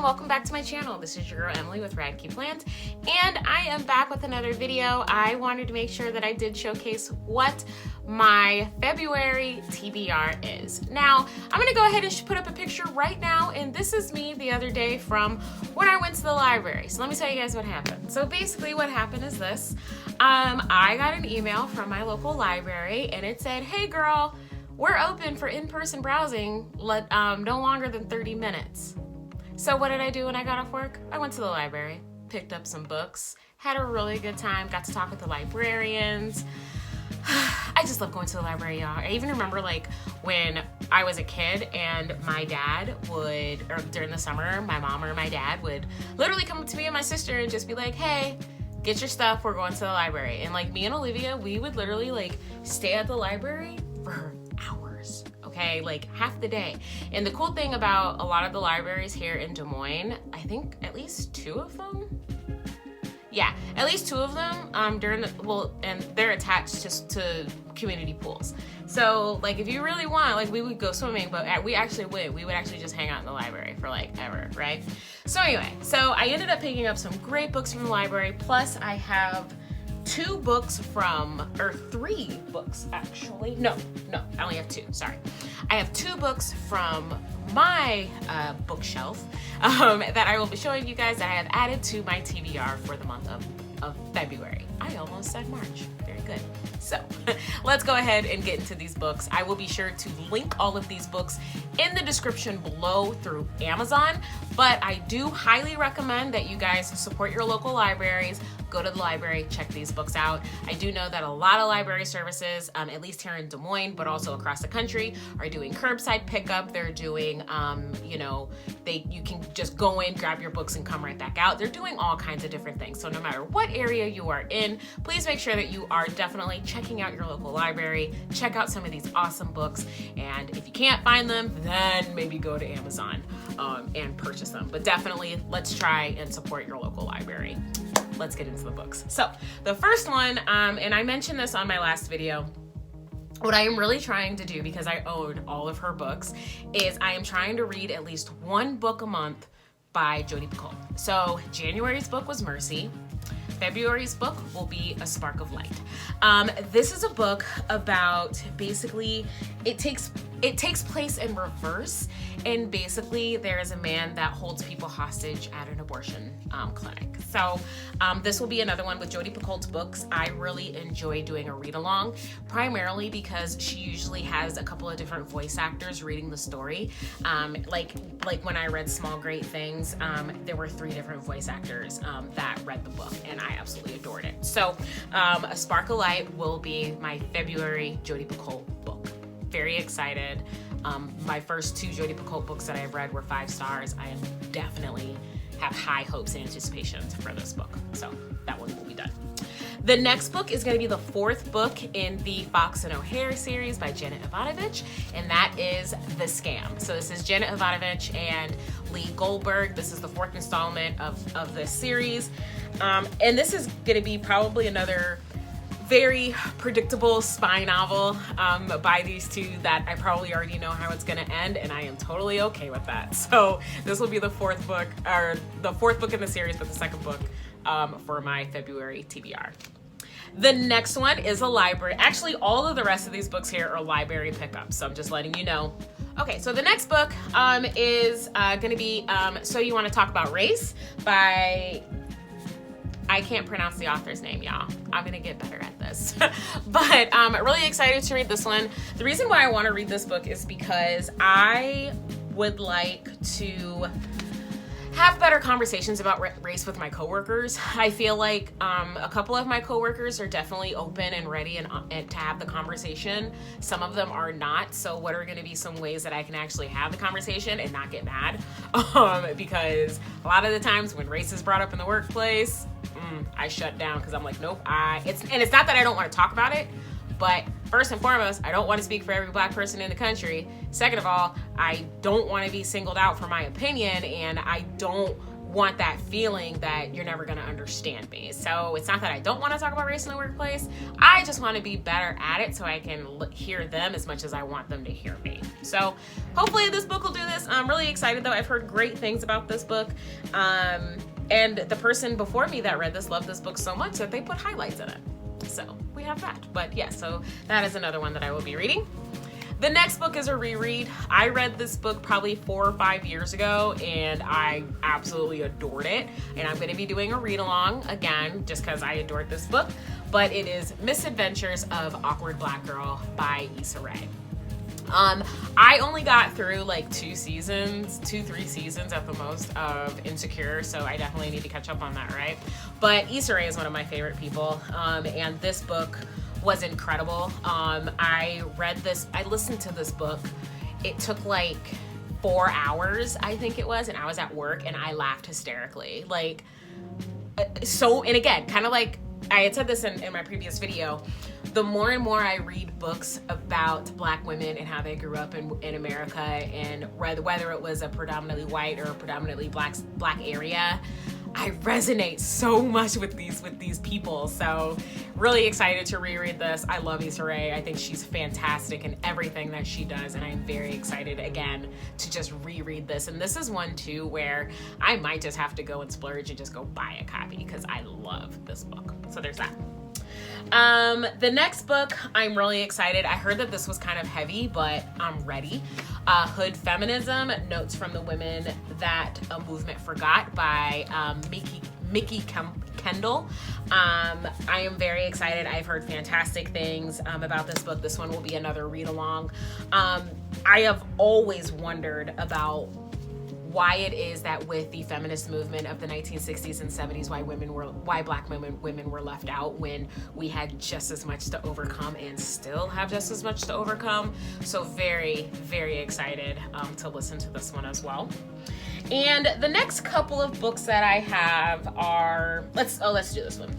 welcome back to my channel. This is your girl Emily with Radkey Plans, and I am back with another video. I wanted to make sure that I did showcase what my February TBR is. Now, I'm gonna go ahead and put up a picture right now, and this is me the other day from when I went to the library. So let me tell you guys what happened. So basically what happened is this. I got an email from my local library, and it said, hey girl, we're open for in-person browsing no longer than 30 minutes. So what did I do when I got off work? I went to the library, picked up some books, had a really good time, got to talk with the librarians. I just love going to the library, y'all. I even remember like when I was a kid and my dad would, or during the summer, my mom or my dad would literally come up to me and my sister and just be like, hey, get your stuff, we're going to the library. And like me and Olivia, we would literally like stay at the library for hours, okay? Like half the day. And the cool thing about a lot of the libraries here in Des Moines, I think at least two of them, yeah, at least two of them and they're attached to community pools. So like if you really want, like we would go swimming, but we would actually just hang out in the library for like ever, right? So anyway, so I ended up picking up some great books from the library, plus I have three books actually. No, I only have two, sorry. I have two books from my bookshelf that I will be showing you guys that I have added to my TBR for the month of February. I almost said March, very good. So let's go ahead and get into these books. I will be sure to link all of these books in the description below through Amazon, but I do highly recommend that you guys support your local libraries. Go to the library, check these books out. I do know that a lot of library services, at least here in Des Moines, but also across the country, are doing curbside pickup. They're doing, you can just go in, grab your books, and come right back out. They're doing all kinds of different things. So no matter what area you are in, please make sure that you are definitely checking out your local library. Check out some of these awesome books, and if you can't find them, then maybe go to Amazon and purchase them. But definitely, let's try and support your local library. Let's get into the books. So the first one, and I mentioned this on my last video, what I am really trying to do, because I own all of her books, is I am trying to read at least one book a month by Jody Picoult. So January's book was Mercy. February's book will be A Spark of Light. This is a book about, basically, it takes place in reverse, and basically there is a man that holds people hostage at an abortion clinic. So this will be another one with Jody Picoult's books. I really enjoy doing a read along, primarily because she usually has a couple of different voice actors reading the story. Like when I read Small Great Things, there were 3 different voice actors that read the book, and I absolutely adored it. So A Spark of Light will be my February Jody Picoult book. Very excited. My first 2 Jody Picoult books that I've read were 5 stars. I am definitely have high hopes and anticipations for this book. So that one will be done. The next book is going to be the 4th book in the Fox and O'Hare series by Evanovich, and that is The Scam. So this is Evanovich and Lee Goldberg. This is the 4th installment of this series. And this is going to be probably another very predictable spy novel by these two that I probably already know how it's gonna end, and I am totally okay with that. So this will be the 4th book, or the 4th book in the series, but the 2nd book for my February TBR. The next one is a library. Actually, all of the rest of these books here are library pickups, so I'm just letting you know. Okay, so the next book is gonna be So You Want to Talk About Race by, I can't pronounce the author's name, y'all. I'm gonna get better at this. But I'm really excited to read this one. The reason why I wanna read this book is because I would like to have better conversations about race with my coworkers. I feel like a couple of my coworkers are definitely open and ready and to have the conversation. Some of them are not. So what are gonna be some ways that I can actually have the conversation and not get mad? Because a lot of the times when race is brought up in the workplace, I shut down because I'm like, nope. It's not that I don't want to talk about it, but first and foremost, I don't want to speak for every Black person in the country. Second of all, I don't want to be singled out for my opinion, and I don't want that feeling that you're never going to understand me. So it's not that I don't want to talk about race in the workplace. I just want to be better at it so I can hear them as much as I want them to hear me. So hopefully this book will do this. I'm really excited though. I've heard great things about this book. And the person before me that read this loved this book so much that they put highlights in it. So we have that. But yeah, so that is another one that I will be reading. The next book is a reread. I read this book probably 4 or 5 years ago and I absolutely adored it. And I'm going to be doing a read along again just because I adored this book. But it is Misadventures of Awkward Black Girl by Issa. I only got through like 3 seasons at the most of Insecure, so I definitely need to catch up on that, right? But Issa is one of my favorite people, and this book was incredible. I listened to this book. It took like 4 hours, I think it was, and I was at work and I laughed hysterically. Like, and again, kind of like I had said this in my previous video, the more and more I read books about Black women and how they grew up in America, and whether it was a predominantly white or a predominantly black area, I resonate so much with these people. So really excited to reread this. I love Issa Rae. I think she's fantastic in everything that she does, and I'm very excited again to just reread this. And this is one too where I might just have to go and splurge and just go buy a copy because I love this book. So there's that. The next book, I'm really excited. I heard that this was kind of heavy, but I'm ready. Hood Feminism, Notes from the Women That a Movement Forgot by Mikki Kendall. I am very excited. I've heard fantastic things about this book. This one will be another read along. I have always wondered about why it is that with the feminist movement of the 1960s and 70s, why Black women were left out when we had just as much to overcome and still have just as much to overcome. So very, very excited to listen to this one as well. And the next couple of books that I have are, let's do this one.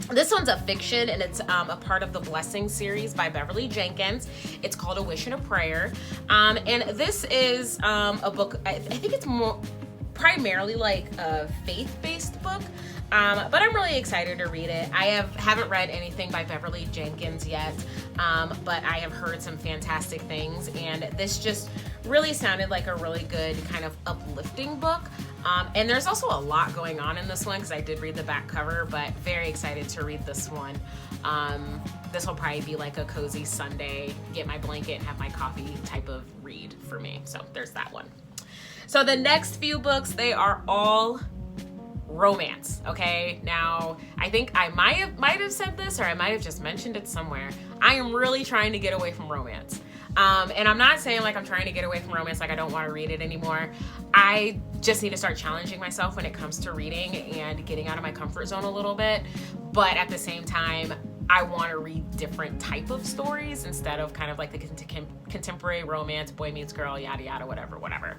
This one's a fiction, and it's a part of the Blessing series by Beverly Jenkins. It's called A Wish and a Prayer. And this is a book, I think it's more primarily like a faith-based book. But I'm really excited to read it. I haven't read anything by Beverly Jenkins yet, but I have heard some fantastic things, and this just really sounded like a really good kind of uplifting book. And there's also a lot going on in this one because I did read the back cover, but very excited to read this one. This will probably be like a cozy Sunday, get my blanket and have my coffee type of read for me. So there's that one. So the next few books, they are all romance. Okay, now I think I might have said this, or I might have just mentioned it somewhere. I am really trying to get away from romance. And I'm not saying like I'm trying to get away from romance, like I don't want to read it anymore. I just need to start challenging myself when it comes to reading and getting out of my comfort zone a little bit. But at the same time, I want to read different type of stories instead of kind of like the contemporary romance, boy meets girl, yada yada, whatever.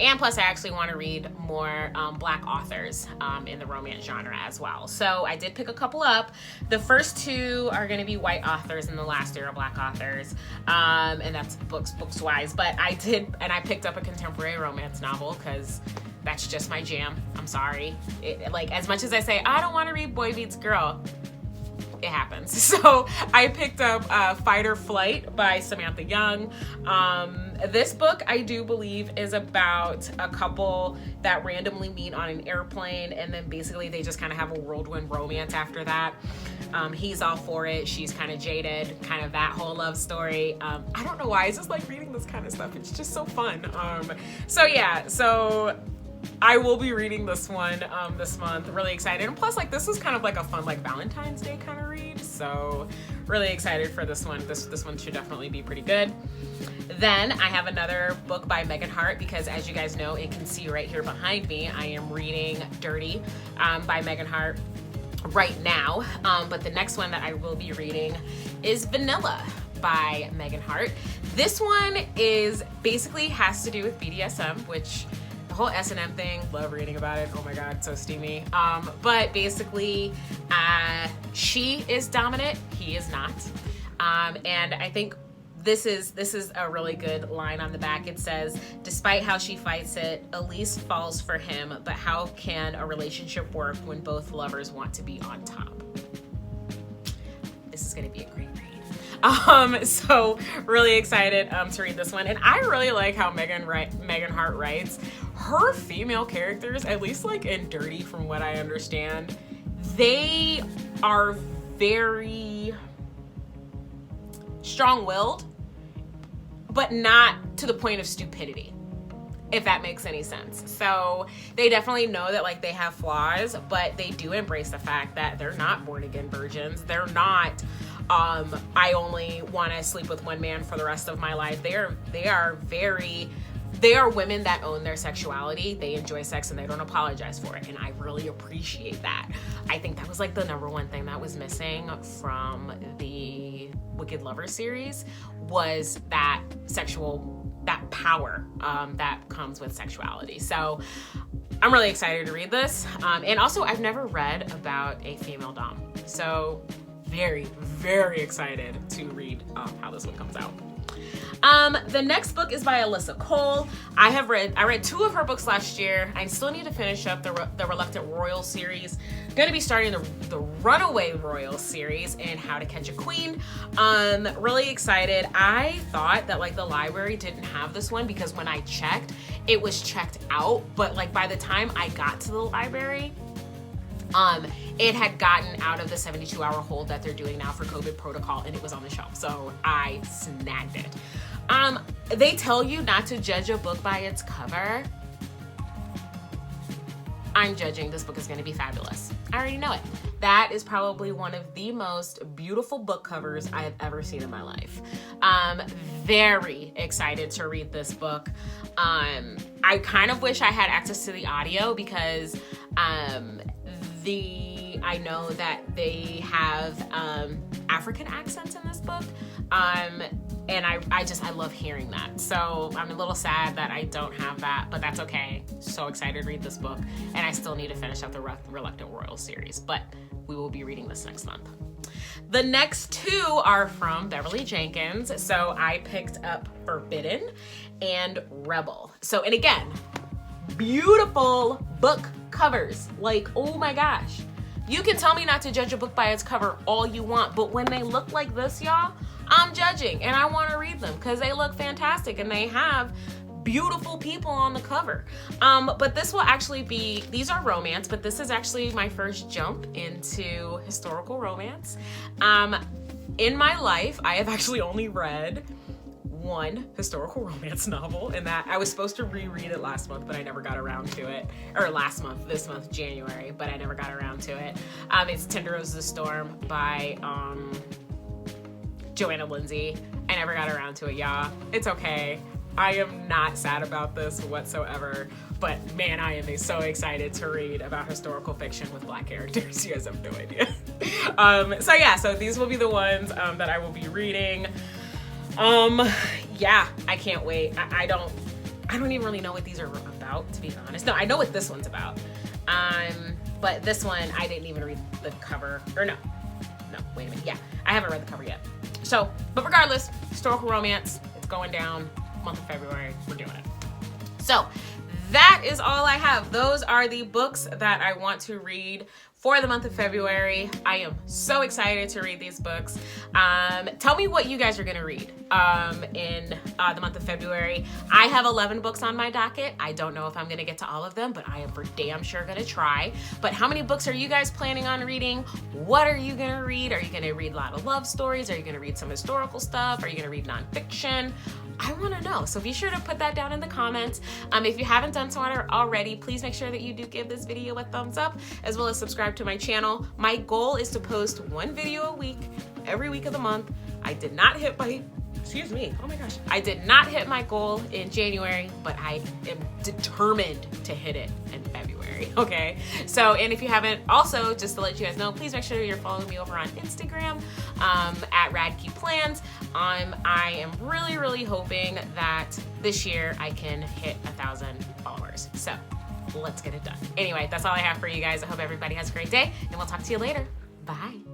And plus, I actually want to read more Black authors in the romance genre as well. So I did pick a couple up. The first two are going to be white authors, and the last two are Black authors, and that's books wise. But I picked up a contemporary romance novel because that's just my jam. I'm sorry. Like, as much as I say I don't want to read boy meets girl, it happens. So I picked up Fight or Flight by Samantha Young. This book, I do believe, is about a couple that randomly meet on an airplane, and then basically they just kind of have a whirlwind romance after that. He's all for it. She's kind of jaded, kind of that whole love story. I don't know why. I just like reading this kind of stuff. It's just so fun. So I will be reading this one this month. Really excited. And plus, like, this is kind of like a fun, like, Valentine's Day kind of read. So really excited for this one. This one should definitely be pretty good. Then I have another book by Megan Hart, because as you guys know, and can see right here behind me, I am reading Dirty by Megan Hart right now. But the next one that I will be reading is Vanilla by Megan Hart. This one is basically has to do with BDSM, which the whole S&M thing, love reading about it. Oh my God, so steamy. But basically, she is dominant, he is not. And I think this is a really good line on the back. It says, despite how she fights it, Elise falls for him, but how can a relationship work when both lovers want to be on top? This is gonna be a great read. So really excited to read this one. And I really like how Megan Hart writes. Her female characters, at least like in Dirty from what I understand, they are very strong-willed, but not to the point of stupidity, if that makes any sense. So they definitely know that like they have flaws, but they do embrace the fact that they're not born again virgins. They're not I only want to sleep with one man for the rest of my life. They are women that own their sexuality. They enjoy sex and they don't apologize for it. And I really appreciate that. I think that was like the number one thing that was missing from the Wicked Lover series, was that power that comes with sexuality. So I'm really excited to read this. And also I've never read about a female dom. So very, very excited to read how this one comes out. The next book is by Alyssa Cole. I read 2 of her books last year. I still need to finish up the Reluctant Royal series. I'm going to be starting the Runaway Royal series and How to Catch a Queen. Really excited. I thought that like the library didn't have this one because when I checked, it was checked out. But like by the time I got to the library, it had gotten out of the 72-hour hold that they're doing now for COVID protocol, and it was on the shelf, so I snagged it. They tell you not to judge a book by its cover. I'm judging. This book is going to be fabulous. I already know it. That is probably one of the most beautiful book covers I have ever seen in my life. Very excited to read this book. I kind of wish I had access to the audio because I know that they have African accents in this book, and I love hearing that. So I'm a little sad that I don't have that, but that's okay. So excited to read this book, and I still need to finish up the Reluctant Royal series, but we will be reading this next month. The next 2 are from Beverly Jenkins. So I picked up Forbidden and Rebel. So, and again, beautiful book covers. Like, oh my gosh. You can tell me not to judge a book by its cover all you want, but when they look like this, y'all, I'm judging and I want to read them because they look fantastic and they have beautiful people on the cover. But this will actually be, these are romance, but this is actually my first jump into historical romance. In my life, I have actually only read one historical romance novel, and that I was supposed to reread it last month, but I never got around to it. Or this month, January, but I never got around to it. It's Tender Roses of the Storm by Joanna Lindsay. I never got around to it, y'all. It's okay. I am not sad about this whatsoever, but man, I am so excited to read about historical fiction with Black characters. You guys have no idea. So these will be the ones that I will be reading. Yeah, I can't wait. I don't even really know what these are about, to be honest. No, I know what this one's about. But this one, I didn't even read the cover, or no, wait a minute. Yeah, I haven't read the cover yet. So, but regardless, historical romance, it's going down, month of February, we're doing it. So that is all I have. Those are the books that I want to read for the month of February. I am so excited to read these books. Tell me what you guys are gonna read in the month of February. I have 11 books on my docket. I don't know if I'm gonna get to all of them, but I am for damn sure gonna try. But how many books are you guys planning on reading? What are you gonna read? Are you gonna read a lot of love stories? Are you gonna read some historical stuff? Are you gonna read nonfiction? I want to know. So be sure to put that down in the comments. If you haven't done so already, please make sure that you do give this video a thumbs up, as well as subscribe to my channel. My goal is to post 1 video a week, every week of the month. I did not hit my, I did not hit my goal in January, but I am determined to hit it in February, okay? So, and if you haven't, also, just to let you guys know, please make sure you're following me over on Instagram, at RadKeyPlans. I am really, really hoping that this year I can hit 1,000 followers. So let's get it done. Anyway, that's all I have for you guys. I hope everybody has a great day, and we'll talk to you later. Bye.